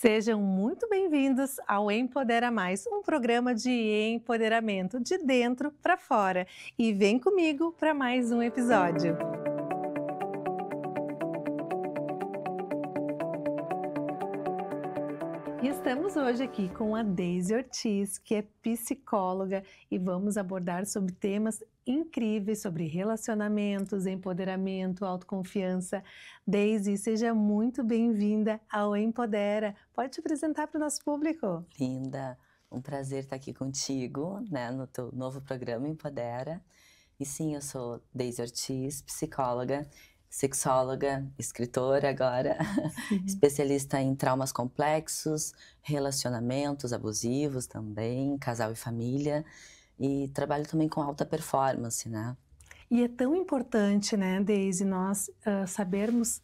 Sejam muito bem-vindos ao Empodera Mais, um programa de empoderamento de dentro para fora. E vem comigo para mais um episódio. E estamos hoje aqui com a Deise Ortiz, que é psicóloga, e vamos abordar sobre temas incríveis sobre relacionamentos, empoderamento, autoconfiança. Deise, seja muito bem-vinda ao Empodera. Pode te apresentar para o nosso público? Linda, um prazer estar aqui contigo, né, no teu novo programa Empodera. E sim, eu sou Deise Ortiz, psicóloga, sexóloga, escritora agora, especialista em traumas complexos, relacionamentos abusivos também, casal e família, e trabalho também com alta performance, né? E é tão importante, né, Deise, nós sabermos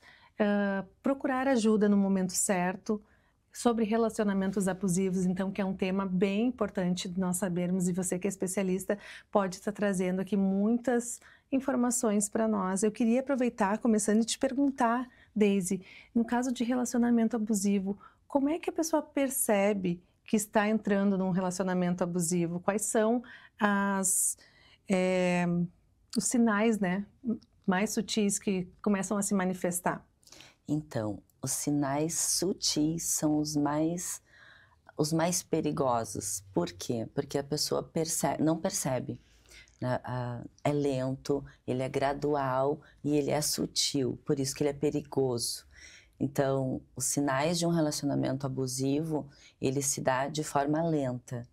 procurar ajuda no momento certo sobre relacionamentos abusivos, então, que é um tema bem importante de nós sabermos, e você que é especialista pode estar trazendo aqui muitas informações para nós. Eu queria aproveitar, começando, e te perguntar, Deise, no caso de relacionamento abusivo, como é que a pessoa percebe que está entrando num relacionamento abusivo? Quais são as... os sinais, né, mais sutis que começam a se manifestar? Então, os sinais sutis são os mais perigosos. Por quê? Porque a pessoa não percebe, né? É lento, ele é gradual e ele é sutil, por isso que ele é perigoso. Então, os sinais de um relacionamento abusivo, ele se dá de forma lenta.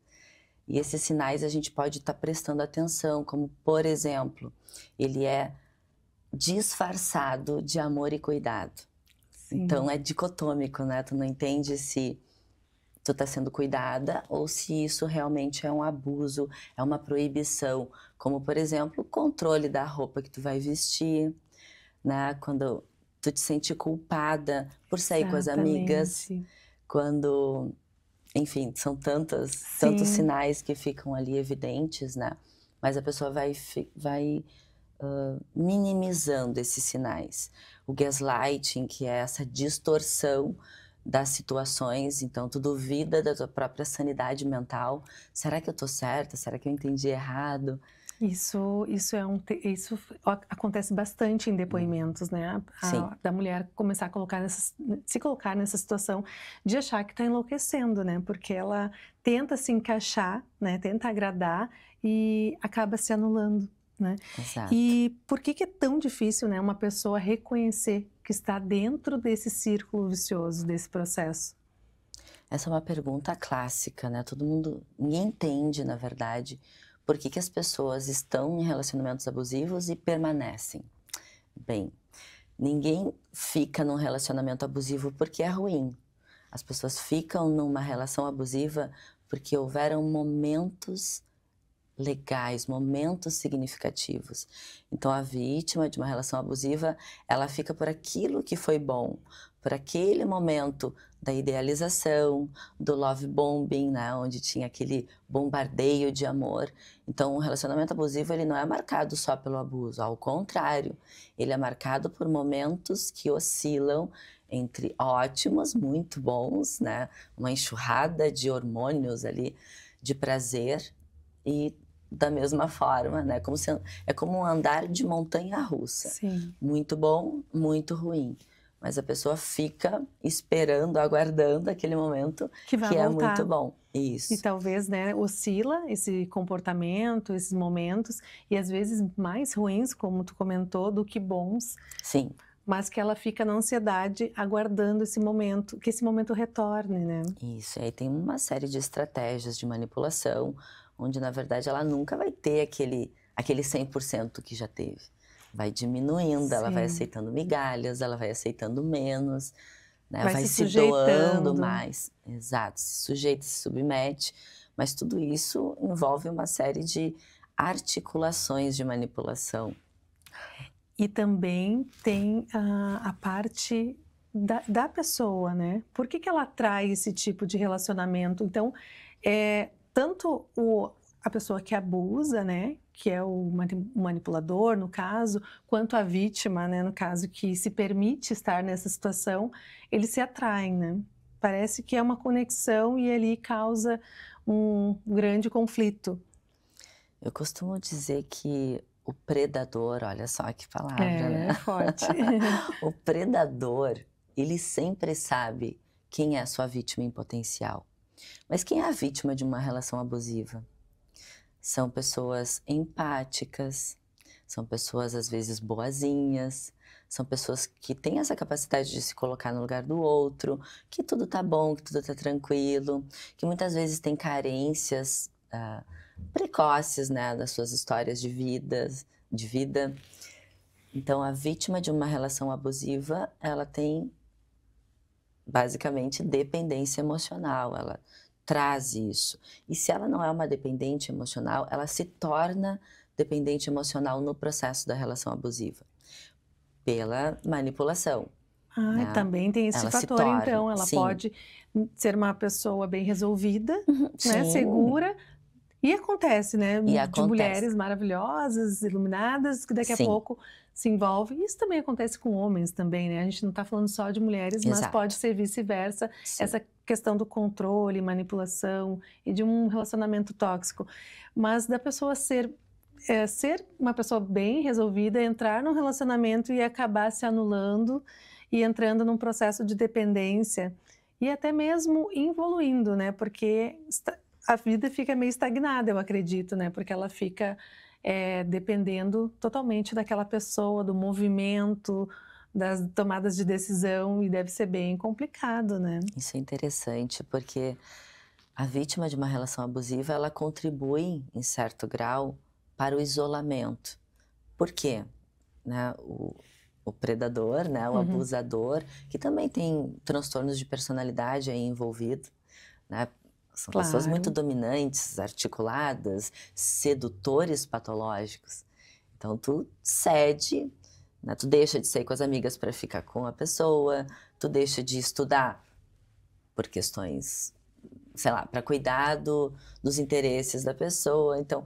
E esses sinais a gente pode estar prestando atenção, como, por exemplo, ele é disfarçado de amor e cuidado. Então, Sim. é dicotômico, né? Tu não entende se tu tá sendo cuidada ou se isso realmente é um abuso, é uma proibição. Como, por exemplo, o controle da roupa que tu vai vestir, né? Quando tu te sente culpada por sair com as amigas, Exatamente. quando... Enfim, são tantos Sim. sinais que ficam ali evidentes, né? Mas a pessoa vai minimizando esses sinais. O gaslighting, que é essa distorção das situações, então tu duvida da tua própria sanidade mental. Será que eu tô certa? Será que eu entendi errado? Isso acontece bastante em depoimentos, né? Sim, Da mulher começar a se colocar nessa situação de achar que está enlouquecendo, né? Porque ela tenta se encaixar, né? Tenta agradar e acaba se anulando, né? exato. E por que é tão difícil, né? Uma pessoa reconhecer que está dentro desse círculo vicioso, desse processo? Essa é uma pergunta clássica, né? Ninguém entende, na verdade, por que as pessoas estão em relacionamentos abusivos e permanecem. Bem, ninguém fica num relacionamento abusivo porque é ruim. As pessoas ficam numa relação abusiva porque houveram momentos legais, momentos significativos. Então a vítima de uma relação abusiva, ela fica por aquilo que foi bom, por aquele momento da idealização, do love bombing, né, onde tinha aquele bombardeio de amor. Então o relacionamento abusivo, ele não é marcado só pelo abuso, ao contrário, ele é marcado por momentos que oscilam entre ótimos, muito bons, né, uma enxurrada de hormônios ali, de prazer, e da mesma forma, né, é como um andar de montanha-russa, Sim. muito bom, muito ruim, mas a pessoa fica esperando, aguardando aquele momento Que vai que é muito voltar. bom. E Isso, talvez, né, oscila esse comportamento, esses momentos, e às vezes mais ruins, como tu comentou, do que bons, sim, mas que ela fica na ansiedade aguardando esse momento, que esse momento retorne, né? isso. E aí tem uma série de estratégias de manipulação, onde na verdade ela nunca vai ter aquele 100% que já teve. Vai diminuindo, ela vai Sim. aceitando migalhas, ela vai aceitando menos, né, Vai vai se se doando sujeitando. mais, exato, se sujeita, se submete, mas tudo isso envolve uma série de articulações de manipulação. E também tem a parte da pessoa, né? Por que ela atrai esse tipo de relacionamento? Então, tanto a pessoa que abusa, né? Que é o manipulador, no caso, quanto a vítima, né? No caso, que se permite estar nessa situação, eles se atraem, né? Parece que é uma conexão e ali causa um grande conflito. Eu costumo dizer que o predador, olha só que palavra, né? É forte. O predador, ele sempre sabe quem é a sua vítima em potencial. Mas quem é a vítima de uma relação abusiva? São pessoas empáticas, são pessoas às vezes boazinhas, são pessoas que têm essa capacidade de se colocar no lugar do outro, que tudo tá bom, que tudo tá tranquilo, que muitas vezes têm carências precoces, né, das suas histórias de vida. Então, a vítima de uma relação abusiva, ela tem basicamente dependência emocional, ela traz isso. E se ela não é uma dependente emocional, ela se torna dependente emocional no processo da relação abusiva, pela manipulação, né? Também tem esse Ela se fator, torna, então, ela sim. pode ser uma pessoa bem resolvida, né, Sim. segura, e acontece, né, E de acontece. mulheres maravilhosas, iluminadas, que daqui a Sim. pouco se envolvem. Isso também acontece com homens também, né? A gente não está falando só de mulheres, mas Exato. pode ser vice-versa, Sim. essa questão do controle, manipulação e de um relacionamento tóxico. Mas da pessoa ser uma pessoa bem resolvida, entrar num relacionamento e acabar se anulando e entrando num processo de dependência e até mesmo evoluindo, né? Porque a vida fica meio estagnada, eu acredito, né? Porque ela fica dependendo totalmente daquela pessoa, do movimento, das tomadas de decisão, e deve ser bem complicado, né? Isso é interessante, porque a vítima de uma relação abusiva, ela contribui, em certo grau, para o isolamento. Por quê? Né? O predador, né? O abusador, que também tem transtornos de personalidade aí envolvido, né? São pessoas muito dominantes, articuladas, sedutores patológicos. Então, tu cede, né? Tu deixa de sair com as amigas para ficar com a pessoa, tu deixa de estudar por questões, sei lá, para cuidar dos interesses da pessoa. Então,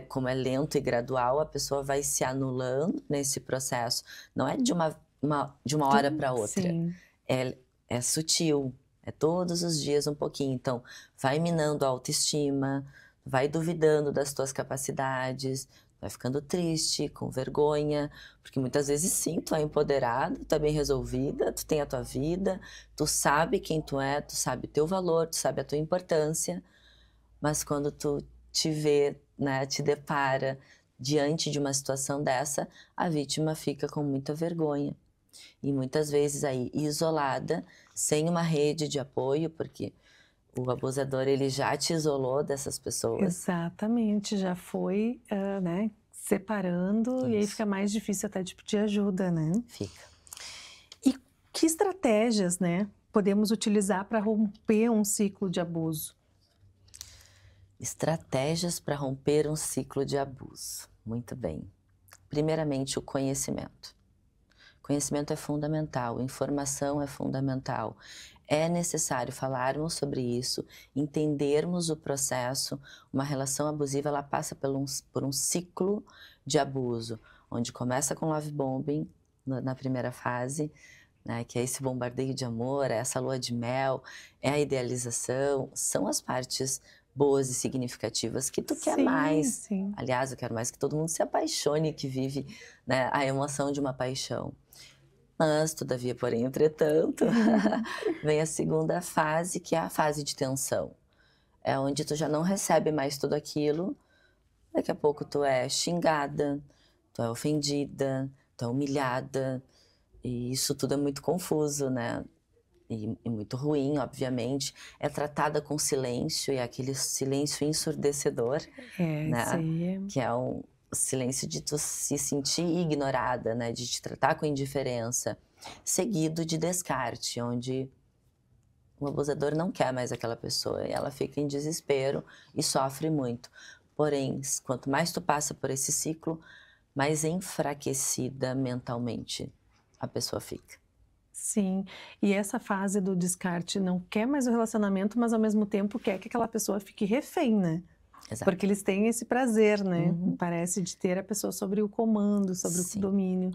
como é lento e gradual, a pessoa vai se anulando nesse processo. Não é de uma hora para outra. Sim. É sutil, é todos os dias um pouquinho. Então, vai minando a autoestima, vai duvidando das tuas capacidades, vai ficando triste, com vergonha, porque muitas vezes sim, tu é empoderada, tu é bem resolvida, tu tem a tua vida, tu sabe quem tu é, tu sabe teu valor, tu sabe a tua importância, mas quando tu te vê, né, te depara diante de uma situação dessa, a vítima fica com muita vergonha. E muitas vezes aí isolada, sem uma rede de apoio, porque o abusador ele já te isolou dessas pessoas. Exatamente, já foi, né, separando. Isso. E aí fica mais difícil até de pedir ajuda, né? Fica. E que estratégias, né, podemos utilizar para romper um ciclo de abuso? Estratégias para romper um ciclo de abuso. Muito bem. Primeiramente, o conhecimento. Conhecimento é fundamental, informação é fundamental. É necessário falarmos sobre isso, entendermos o processo. Uma relação abusiva, ela passa por um ciclo de abuso, onde começa com love bombing, na primeira fase, né, que é esse bombardeio de amor, é essa lua de mel, é a idealização, são as partes boas e significativas que tu quer mais. Sim. Aliás, eu quero mais que todo mundo se apaixone, que vive, né, a emoção de uma paixão. Mas, todavia, porém, entretanto, vem a segunda fase, que é a fase de tensão. É onde tu já não recebe mais tudo aquilo, daqui a pouco tu é xingada, tu é ofendida, tu é humilhada, e isso tudo é muito confuso, né? E muito ruim, obviamente. É tratada com silêncio, e é aquele silêncio ensurdecedor, né? Que é um silêncio de tu se sentir ignorada, né? De te tratar com indiferença, seguido de descarte, onde o abusador não quer mais aquela pessoa e ela fica em desespero e sofre muito. Porém, quanto mais tu passa por esse ciclo, mais enfraquecida mentalmente a pessoa fica. Sim, e essa fase do descarte não quer mais o relacionamento, mas ao mesmo tempo quer que aquela pessoa fique refém, né? Exato. Porque eles têm esse prazer, né? Parece, de ter a pessoa sobre o comando, sobre o domínio.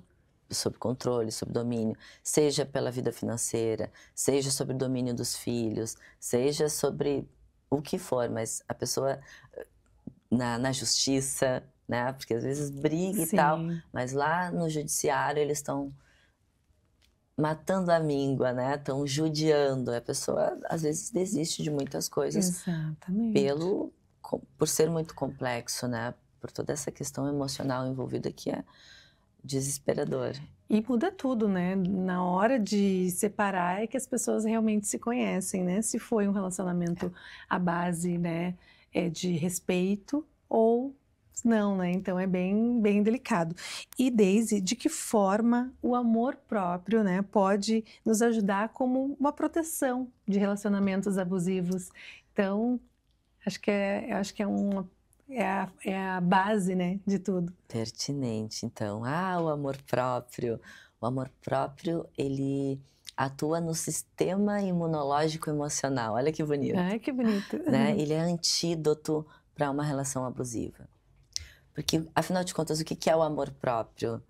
sob controle, sob domínio, seja pela vida financeira, seja sobre o domínio dos filhos, seja sobre o que for, mas a pessoa na justiça, né? Porque às vezes briga e tal, Sim, mas lá no judiciário eles estão matando a míngua, né? Estão judiando. A pessoa às vezes desiste de muitas coisas exatamente. por ser muito complexo, né? Por toda essa questão emocional envolvida que é desesperador. E muda tudo, né? Na hora de separar é que as pessoas realmente se conhecem, né? Se foi um relacionamento à base, né, de respeito ou não, né? Então é bem delicado. E Daisy, de que forma o amor próprio, né, pode nos ajudar como uma proteção de relacionamentos abusivos? Então, acho que é a base, né, de tudo. Pertinente, então. O amor próprio. O amor próprio, ele atua no sistema imunológico emocional. Olha que bonito, Ai, que bonito. né? Ele é antídoto para uma relação abusiva. Porque, afinal de contas, o que é o amor próprio?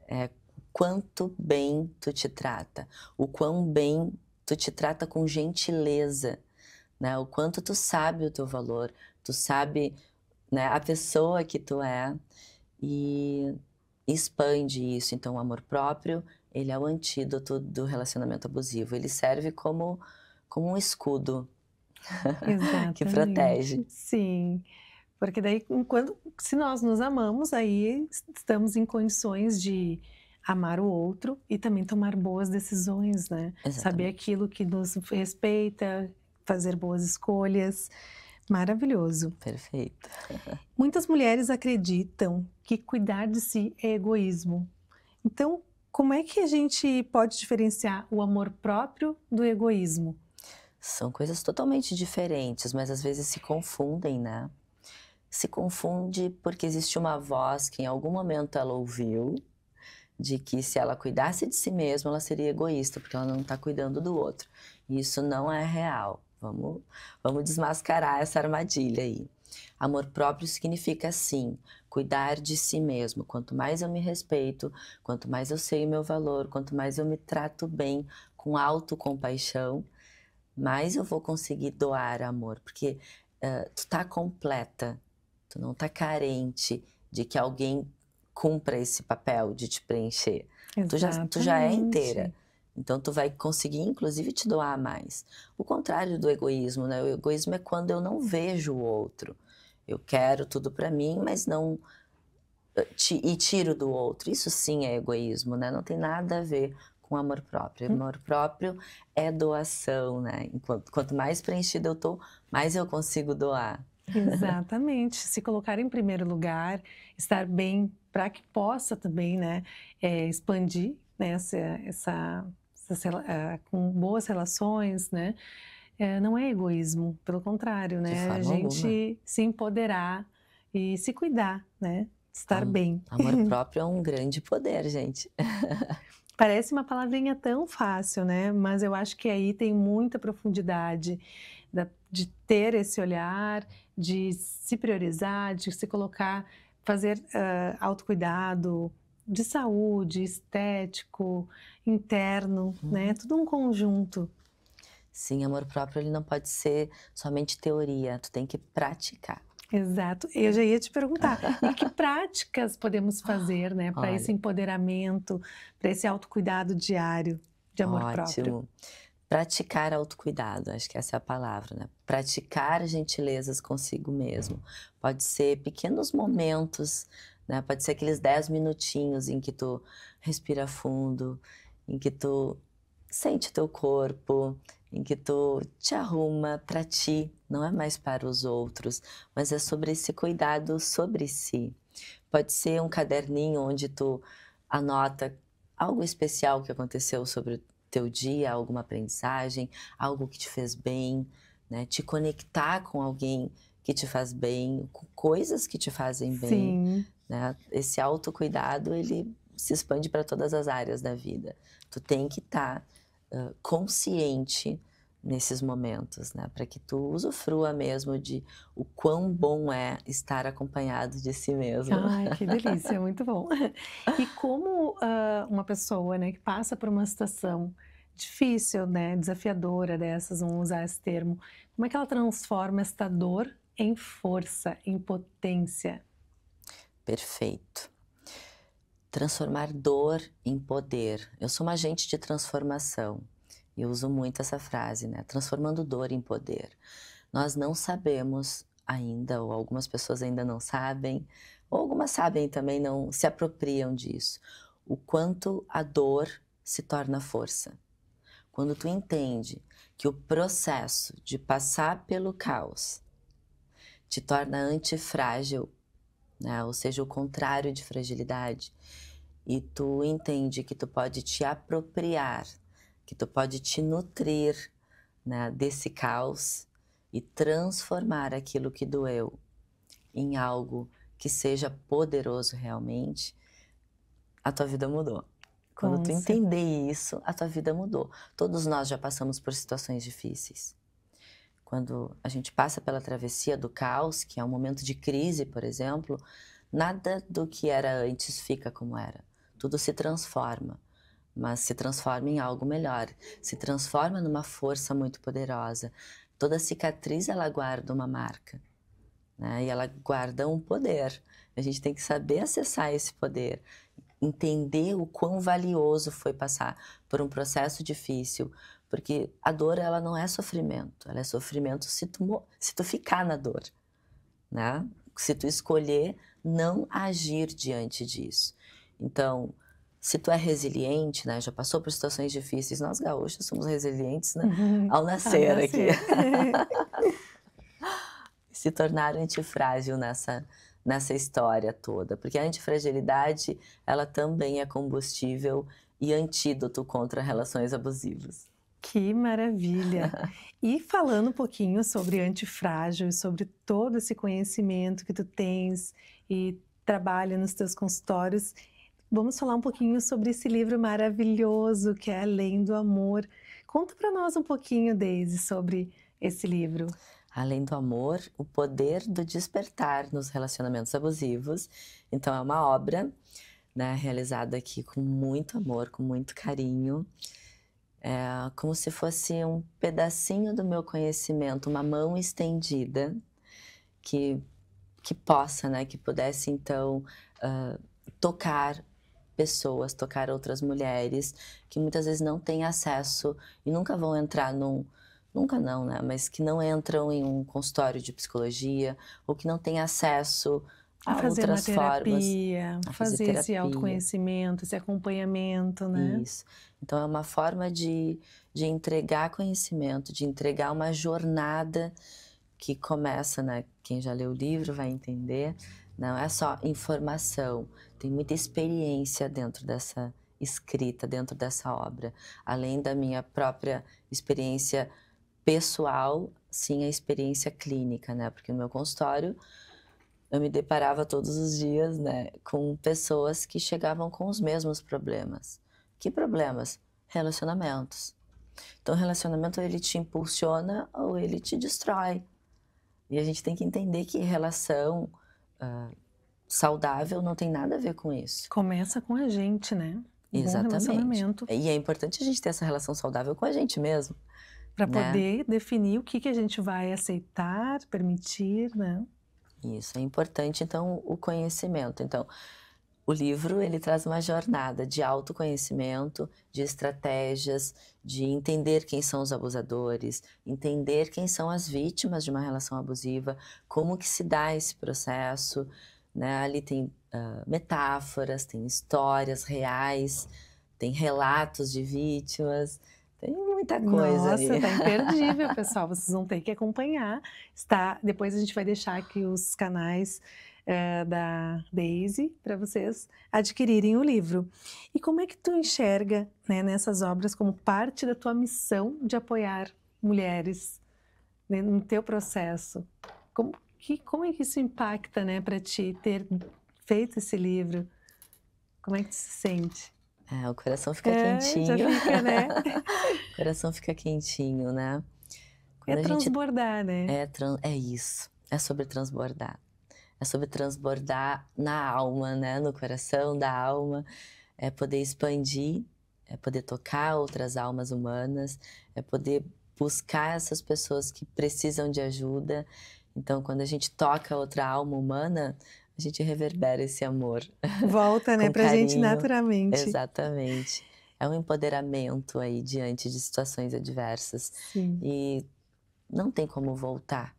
É quanto bem tu te trata, o quão bem tu te trata com gentileza, né? O quanto tu sabe o teu valor, tu sabe, né, a pessoa que tu é e expande isso. Então, o amor próprio, ele é o antídoto do relacionamento abusivo. Ele serve como um escudo que protege. Exatamente, sim. Porque daí, se nós nos amamos, aí estamos em condições de amar o outro e também tomar boas decisões, né? Saber Exatamente. aquilo que nos respeita, fazer boas escolhas. Maravilhoso. Perfeito. Muitas mulheres acreditam que cuidar de si é egoísmo. Então, como é que a gente pode diferenciar o amor próprio do egoísmo? São coisas totalmente diferentes, mas às vezes se confundem, né? Se confunde porque existe uma voz que em algum momento ela ouviu de que se ela cuidasse de si mesma, ela seria egoísta, porque ela não está cuidando do outro. E isso não é real. Vamos desmascarar essa armadilha aí. Amor próprio significa, sim, cuidar de si mesmo. Quanto mais eu me respeito, quanto mais eu sei o meu valor, quanto mais eu me trato bem, com autocompaixão, mais eu vou conseguir doar amor. Porque tu tá completa, tu não tá carente de que alguém cumpra esse papel de te preencher. Tu já é inteira. Exatamente. Então tu vai conseguir, inclusive, te doar mais. O contrário do egoísmo, né? O egoísmo é quando eu não vejo o outro. Eu quero tudo para mim, mas não e tiro do outro. Isso sim é egoísmo, né? Não tem nada a ver com amor próprio. Amor próprio é doação, né? Quanto mais preenchida eu tô, mais eu consigo doar. Exatamente, se colocar em primeiro lugar, estar bem para que possa também, né, expandir, né, com boas relações, né, não é egoísmo, pelo contrário, De né, a forma alguma. gente se empoderar e se cuidar, né, estar bem. Amor próprio é um grande poder, gente. Parece uma palavrinha tão fácil, né, mas eu acho que aí tem muita profundidade de ter esse olhar, de se priorizar, de se colocar, fazer autocuidado de saúde, estético, interno, né, Uhum. tudo um conjunto. Sim, amor próprio ele não pode ser somente teoria, tu tem que praticar. Exato. Eu já ia te perguntar, e que práticas podemos fazer, né, para esse Olha, empoderamento, para esse autocuidado diário de amor próprio? ótimo. Praticar autocuidado, acho que essa é a palavra, né? Praticar gentilezas consigo mesmo. Pode ser pequenos momentos, né? Pode ser aqueles 10 minutinhos em que tu respira fundo, em que tu sente teu corpo, em que tu te arruma para ti, não é mais para os outros, mas é sobre esse cuidado sobre si. Pode ser um caderninho onde tu anota algo especial que aconteceu sobre o teu dia, alguma aprendizagem, algo que te fez bem, né? Te conectar com alguém que te faz bem, com coisas que te fazem bem, Sim. né? Esse autocuidado, ele se expande para todas as áreas da vida. Tu tem que estar consciente nesses momentos, né? Para que tu usufrua mesmo de o quão bom é estar acompanhado de si mesmo. Ai, que delícia, muito bom. E como, uma pessoa, né, que passa por uma situação difícil, né, desafiadora dessas, vamos usar esse termo, como é que ela transforma esta dor em força, em potência? Perfeito. Transformar dor em poder. Eu sou uma agente de transformação. Eu uso muito essa frase, né? Transformando dor em poder. Nós não sabemos ainda, ou algumas pessoas ainda não sabem, ou algumas sabem e também não se apropriam disso, o quanto a dor se torna força. Quando tu entende que o processo de passar pelo caos te torna antifrágil, né? Ou seja, o contrário de fragilidade, e tu entende que tu pode te apropriar, que tu pode te nutrir, né, desse caos e transformar aquilo que doeu em algo que seja poderoso realmente, a tua vida mudou. Quando Com tu cer entender isso, a tua vida mudou. Todos nós já passamos por situações difíceis. Quando a gente passa pela travessia do caos, que é um momento de crise, por exemplo, nada do que era antes fica como era. Tudo se transforma, mas se transforma em algo melhor, se transforma numa força muito poderosa. Toda cicatriz, ela guarda uma marca, né? E ela guarda um poder. A gente tem que saber acessar esse poder, entender o quão valioso foi passar por um processo difícil, porque a dor, ela não é sofrimento, ela é sofrimento se tu ficar na dor, né? Se tu escolher não agir diante disso. Então, se tu é resiliente, né, já passou por situações difíceis, nós gaúchos somos resilientes, né, ao ao nascer aqui. nascer. Se tornar antifrágil nessa história toda, porque a antifragilidade, ela também é combustível e antídoto contra relações abusivas. Que maravilha! E falando um pouquinho sobre antifrágil e sobre todo esse conhecimento que tu tens e trabalha nos teus consultórios, vamos falar um pouquinho sobre esse livro maravilhoso que é Além do Amor. Conta para nós um pouquinho, Deise, sobre esse livro. Além do amor, o poder do despertar nos relacionamentos abusivos. Então é uma obra, né, realizada aqui com muito amor, com muito carinho. É como se fosse um pedacinho do meu conhecimento, uma mão estendida que, que possa, né, que pudesse então tocar pessoas, tocar outras mulheres que muitas vezes não têm acesso e nunca vão entrar nunca não, né, mas que não entram em um consultório de psicologia ou que não têm acesso A a fazer uma outras formas, terapia, a fazer fazer esse terapia. autoconhecimento, esse acompanhamento, né? Isso. Então é uma forma de entregar conhecimento, de entregar uma jornada que começa, né, quem já leu o livro vai entender, não é só informação, tem muita experiência dentro dessa escrita, dentro dessa obra. Além da minha própria experiência pessoal, sim, a experiência clínica, né, porque no meu consultório eu me deparava todos os dias, né, com pessoas que chegavam com os mesmos problemas. Que problemas? Relacionamentos. Então, o relacionamento, ele te impulsiona ou ele te destrói. E a gente tem que entender que relação saudável não tem nada a ver com isso. Começa com a gente, né? Um bom Exatamente. relacionamento E é importante a gente ter essa relação saudável com a gente mesmo, para né? poder definir o que a gente vai aceitar, permitir, né? Isso, é importante, então, o conhecimento. Então, o livro, ele traz uma jornada de autoconhecimento, de estratégias, de entender quem são os abusadores, entender quem são as vítimas de uma relação abusiva, como que se dá esse processo, né? Ali tem metáforas, tem histórias reais, tem relatos de vítimas, tem muita coisa aí. Nossa, tá imperdível, pessoal. Vocês vão ter que acompanhar. Depois a gente vai deixar aqui os canais da Deise para vocês adquirirem o livro. E como é que tu enxerga, né, nessas obras como parte da tua missão de apoiar mulheres, né, no teu processo? Como é que isso impacta, né, para ti ter feito esse livro? Como é que tu se sente? É, o coração fica Já quentinho. fica, né? O coração fica quentinho, né? É Quando a gente transbordar, né? é isso, é sobre transbordar. É sobre transbordar na alma, né? No coração da alma, é poder expandir, é poder tocar outras almas humanas, é poder buscar essas pessoas que precisam de ajuda. Então, quando a gente toca outra alma humana, a gente reverbera esse amor Volta, né, com pra gente carinho. naturalmente. Exatamente. É um empoderamento aí diante de situações adversas. Sim. E não tem como voltar,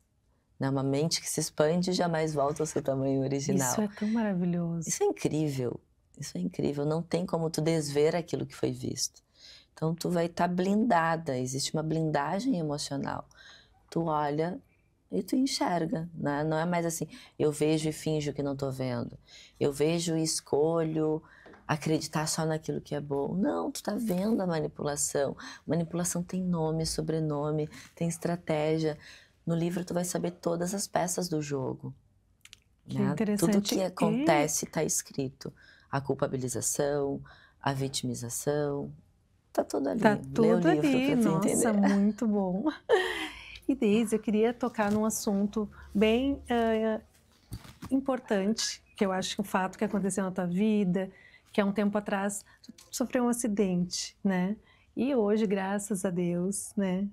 né? Uma mente que se expande jamais volta ao seu tamanho Isso original. é tão maravilhoso. Isso é incrível. Isso é incrível. Não tem como tu desver aquilo que foi visto. Então tu vai estar blindada. Existe uma blindagem emocional. Tu olha e tu enxerga, né? Não é mais assim, eu vejo e finjo que não tô vendo. Eu vejo e escolho acreditar só naquilo que é bom. Não, tu tá vendo a manipulação. Manipulação tem nome, sobrenome, tem estratégia. No livro tu vai saber todas as peças do jogo, Que né? Tudo interessante. que acontece está escrito. A culpabilização, a vitimização, tá tudo Tá ali. Lê o tudo livro ali. para tu Nossa, entender. muito bom. E Deise, eu queria tocar num assunto bem importante, que eu acho que um fato que aconteceu na tua vida, que há um tempo atrás tu sofreu um acidente, né? E hoje, graças a Deus, né?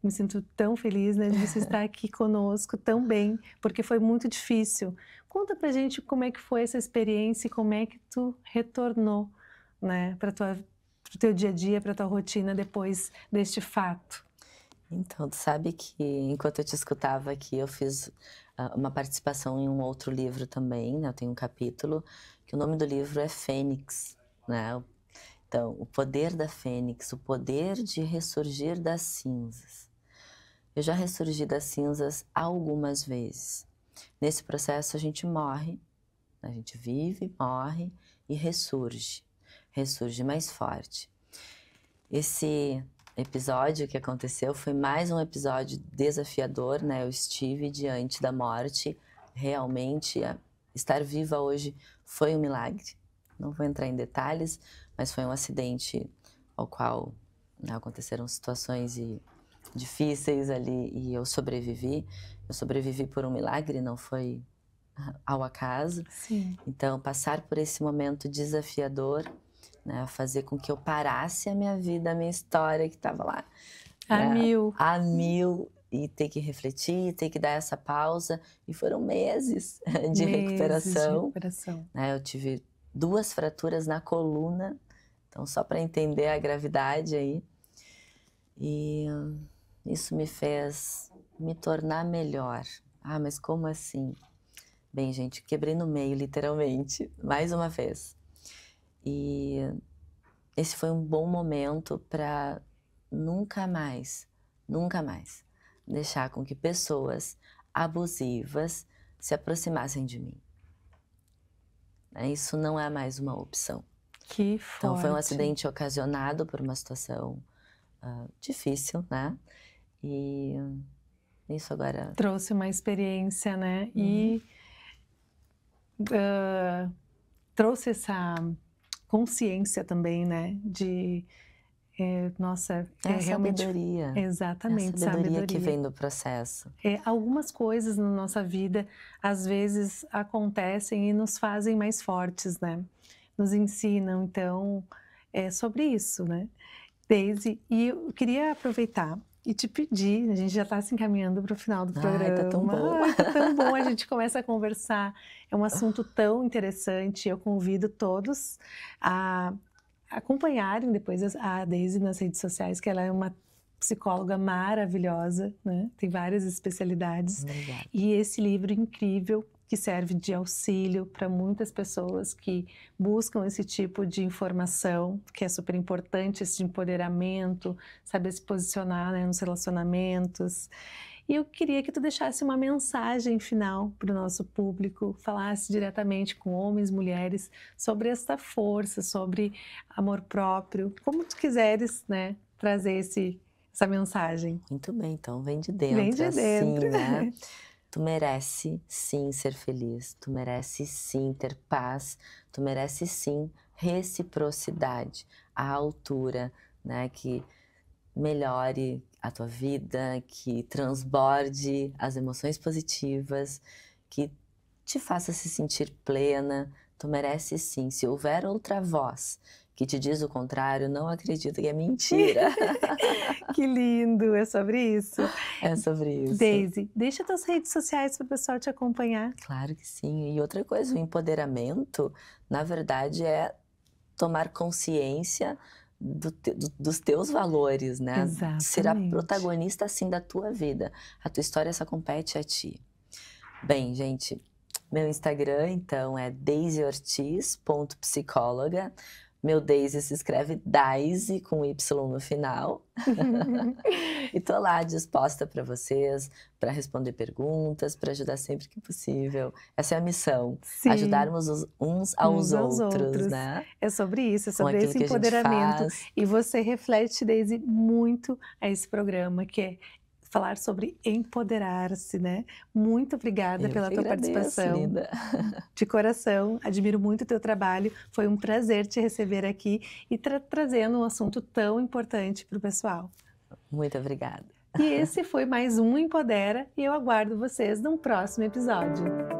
Me sinto tão feliz, né, de você estar aqui conosco tão bem, porque foi muito difícil. Conta pra gente como é que foi essa experiência e como é que tu retornou, né, para pro teu dia a dia, para tua rotina depois deste fato. Então, tu sabe que enquanto eu te escutava aqui, eu fiz uma participação em um outro livro também, né? Eu tenho um capítulo que o nome do livro é Fênix, né? Então, o poder da fênix, o poder de ressurgir das cinzas. Eu já ressurgi das cinzas algumas vezes. Nesse processo a gente morre, a gente vive, morre e ressurge. Ressurge mais forte. Esse episódio que aconteceu foi mais um episódio desafiador, né? Eu estive diante da morte. Realmente, estar viva hoje foi um milagre. Não vou entrar em detalhes, mas foi um acidente ao qual, né, aconteceram situações difíceis ali e eu sobrevivi. Eu sobrevivi por um milagre, não foi ao acaso. Sim. Então, passar por esse momento desafiador, né, fazer com que eu parasse a minha vida, a minha história que estava lá, A né, mil. a mil, e ter que refletir, ter que dar essa pausa. E foram meses de Meses de recuperação. recuperação. Né, eu tive 2 fraturas na coluna, então só para entender a gravidade aí. E isso me fez me tornar melhor. Ah, mas como assim? Bem, gente, quebrei no meio, literalmente, mais uma vez. E esse foi um bom momento para nunca mais deixar com que pessoas abusivas se aproximassem de mim. Isso não é mais uma opção. Que forte. Então foi um acidente ocasionado por uma situação difícil, né? E isso agora Trouxe uma experiência, né? Uhum. E trouxe essa consciência também, né? De, nossa, é a realmente... sabedoria. Exatamente, É a sabedoria que vem do processo. Algumas coisas na nossa vida, às vezes, acontecem e nos fazem mais fortes, né? Nos ensinam, então, é sobre isso, né? Deise, e eu queria aproveitar e te pedir, a gente já está se encaminhando para o final do programa. Ai, tá tão bom. Ai, tá tão bom, a gente começa a conversar, é um assunto tão interessante, eu convido todos a acompanharem depois a Deise nas redes sociais, que ela é uma psicóloga maravilhosa, né? Tem várias especialidades. Obrigada. E esse livro incrível, que serve de auxílio para muitas pessoas que buscam esse tipo de informação, que é super importante, esse empoderamento, saber se posicionar, né, nos relacionamentos. E eu queria que tu deixasse uma mensagem final para o nosso público, falasse diretamente com homens, mulheres, sobre essa força, sobre amor próprio, como tu quiseres, né, trazer essa mensagem. Muito bem, então vem de dentro, Vem de dentro. assim, né? Tu merece sim ser feliz, tu merece sim ter paz, tu merece sim reciprocidade, à altura, né? Que melhore a tua vida, que transborde as emoções positivas, que te faça se sentir plena. Tu mereces sim. Se houver outra voz que te diz o contrário, não acredita que é mentira. Que lindo, é sobre isso. É sobre isso. Daisy, deixa tuas redes sociais para o pessoal te acompanhar. Claro que sim. E outra coisa, o empoderamento, na verdade, é tomar consciência dos teus valores, né? Exatamente. Ser a protagonista, assim, da tua vida. A tua história só compete a ti. Bem, gente, meu Instagram, então, é daisyortiz.psicóloga. Meu Daisy se escreve Daisy com Y no final. E tô lá disposta para vocês, para responder perguntas, para ajudar sempre que possível. Essa é a missão, Sim. ajudarmos uns aos outros, né? É sobre isso, é Com sobre aquilo esse que a gente empoderamento. faz. E você reflete, Daisy, muito a esse programa, que é falar sobre empoderar-se, né? Muito obrigada pela tua participação. Linda. De coração, admiro muito o teu trabalho. Foi um prazer te receber aqui e trazendo um assunto tão importante para o pessoal. Muito obrigada. E esse foi mais um Empodera e eu aguardo vocês num próximo episódio.